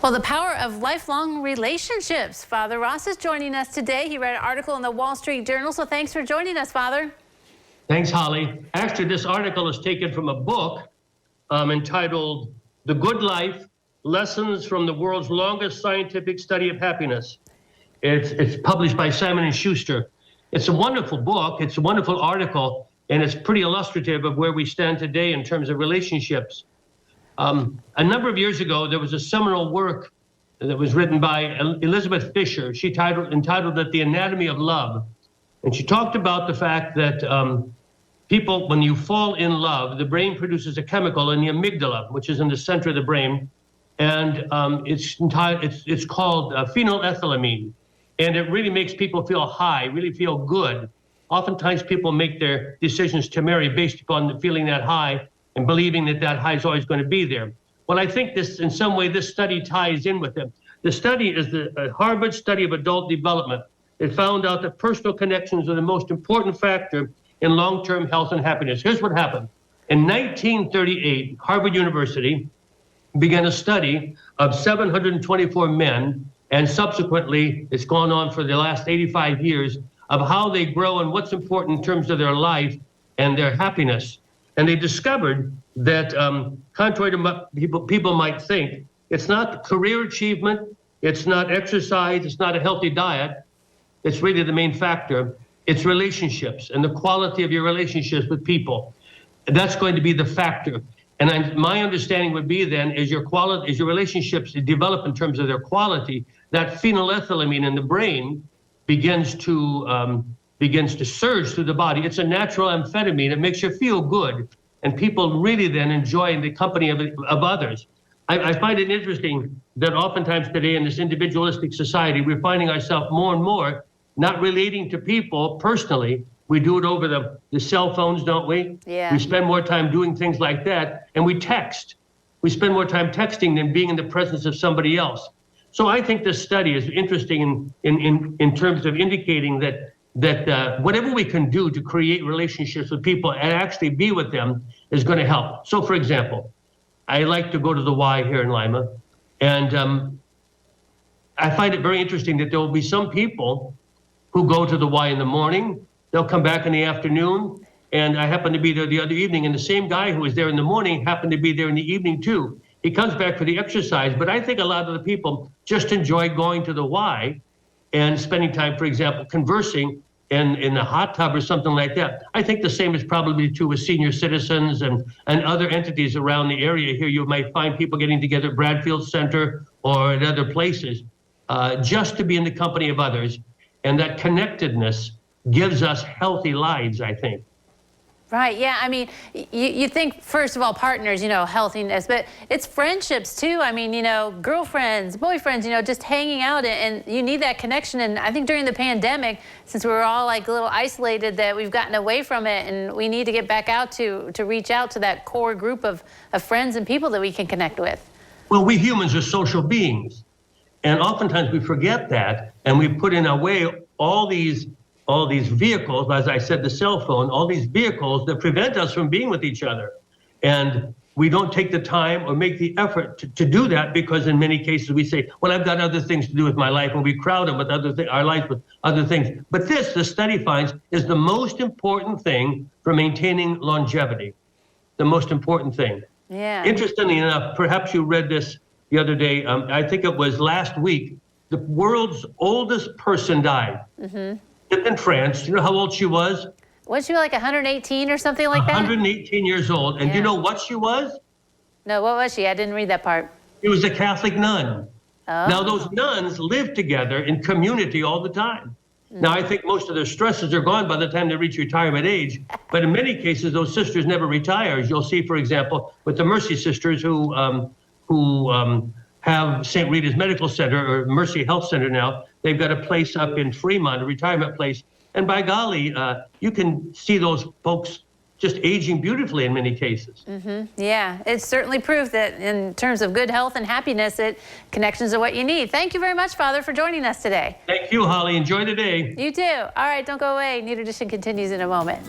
Well, the power of lifelong relationships. Father Ross is joining us today. He read an article in the Wall Street Journal, so thanks for joining us, Father. Thanks, Holly. Actually, this article is taken from a book entitled The Good Life, Lessons from the World's Longest Scientific Study of Happiness. It's published by Simon & Schuster. It's a wonderful book. It's a wonderful article, and it's pretty illustrative of where we stand today in terms of relationships. A number of years ago, there was a seminal work that was written by Elizabeth Fisher. She entitled it The Anatomy of Love. And she talked about the fact that people, when you fall in love, the brain produces a chemical in the amygdala, which is in the center of the brain. And it's called phenylethylamine. And it really makes people feel high, really feel good. Oftentimes people make their decisions to marry based upon feeling that high and believing that that high is always going to be there. Well, I think this, in some way, this study ties in with it. The study is the Harvard study of adult development. It found out that personal connections are the most important factor in long-term health and happiness. Here's what happened. In 1938, Harvard University began a study of 724 men, and subsequently, it's gone on for the last 85 years, of how they grow and what's important in terms of their life and their happiness. And they discovered that, contrary to what people might think, it's not career achievement, it's not exercise, it's not a healthy diet. It's really the main factor. It's relationships and the quality of your relationships with people. That's going to be the factor. And my understanding would be then, as your relationships develop in terms of their quality, that phenylethylamine in the brain begins to surge through the body. It's a natural amphetamine. It makes you feel good. And people really then enjoy the company of others. I find it interesting that oftentimes today in this individualistic society, we're finding ourselves more and more not relating to people personally. We do it over the cell phones, don't we? Yeah. We spend more time doing things like that, and we text. We spend more time texting than being in the presence of somebody else. So I think this study is interesting in terms of indicating that whatever we can do to create relationships with people and actually be with them is going to help. So, for example, I like to go to the Y here in Lima, and I find it very interesting that there will be some people who go to the Y in the morning, they'll come back in the afternoon, and I happen to be there the other evening, and the same guy who was there in the morning happened to be there in the evening too. He comes back for the exercise, but I think a lot of the people just enjoy going to the Y and spending time, for example, conversing in the hot tub or something like that. I think the same is probably true with senior citizens and other entities around the area here. You might find people getting together at Bradfield Center or at other places just to be in the company of others. And that connectedness gives us healthy lives, I think. Right, yeah, I mean, you think, first of all, partners, healthiness, but it's friendships too. I mean, girlfriends, boyfriends, just hanging out, and you need that connection. And I think during the pandemic, since we were all like a little isolated, that we've gotten away from it, and we need to get back out to reach out to that core group of friends and people that we can connect with. Well, we humans are social beings, and oftentimes we forget that, and we put in our way all these vehicles, as I said, the cell phone, all these vehicles that prevent us from being with each other. And we don't take the time or make the effort to do that, because in many cases we say, well, I've got other things to do with my life, and we crowd them with our lives with other things. But the study finds, is the most important thing for maintaining longevity, the most important thing. Yeah. Interestingly enough, perhaps you read this the other day, I think it was last week, the world's oldest person died. Mm-hmm. In France. Do you know how old she was? Was she like 118 or something like that? 118 years old. And do you know what she was? No, what was she? I didn't read that part. She was a Catholic nun. Oh. Now, those nuns live together in community all the time. Mm-hmm. Now, I think most of their stresses are gone by the time they reach retirement age. But in many cases, those sisters never retire. As you'll see, for example, with the Mercy Sisters who have St. Rita's Medical Center, or Mercy Health Center now. They've got a place up in Fremont, a retirement place. And by golly, you can see those folks just aging beautifully in many cases. Mm-hmm. Yeah, it's certainly proof that in terms of good health and happiness, connections are what you need. Thank you very much, Father, for joining us today. Thank you, Holly. Enjoy the day. You too. All right, don't go away. Need Edition continues in a moment.